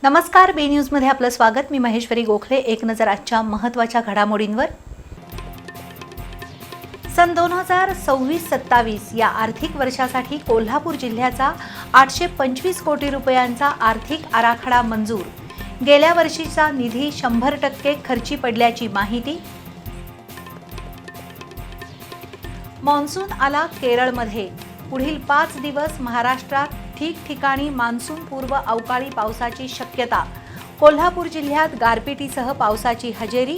नमस्कार, बी न्यूजमध्ये आपलं स्वागत। मी महेश्वरी गोखले। एक नजर आजच्या महत्त्वाच्या घडामोडींवर। सन 2026-27 या आर्थिक वर्षासाठी कोल्हापूर जिल्ह्याचा 825 कोटी रुपयांचा आर्थिक आराखडा मंजूर। गेल्या वर्षीचा निधी 100% खर्ची पडल्याची माहिती। मान्सून आला केरळमध्ये। पुढील 5 दिवस महाराष्ट्रात ठिकठिकाणी मान्सून पूर्व अवकाळी पावसाची शक्यता। कोल्हापूर जिल्ह्यात गारपिटीसह पावसाची हजेरी।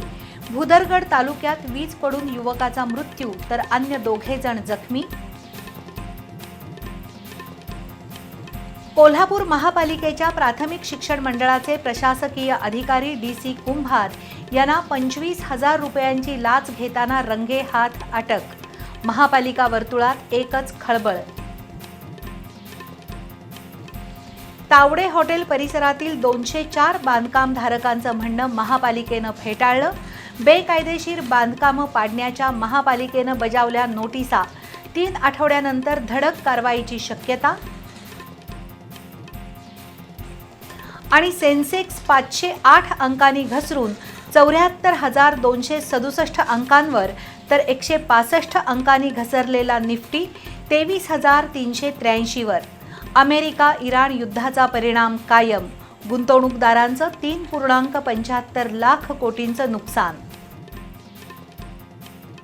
भुदरगड तालुक्यात वीज पडून युवकाचा मृत्यू तर अन्य 2 जण जखमी। कोल्हापूर महापालिकेच्या प्राथमिक शिक्षण मंडळाचे प्रशासकीय अधिकारी DC कुंभार यांना 25,000 रुपयांची लाच घेताना रंगेहात अटक। महापालिका वर्तुळात एकच खळबळ। तावडे हॉटेल परिसरातील 204 बांधकामधारकांचं म्हणणं महापालिकेनं फेटाळलं। बेकायदेशीर बांधकामं पाडण्याच्या महापालिकेनं बजावल्या नोटिसा। 3 आठवड्यानंतर धडक कारवाईची शक्यता। आणि सेन्सेक्स 508 अंकांनी घसरून 74,267 अंकांवर तर 165 अंकांनी घसरलेला निफ्टी 23,383 वर। अमेरिका इराण युद्धाचा परिणाम कायम। गुंतवणूकदारांचं 3.75 लाख कोटींचं नुकसान।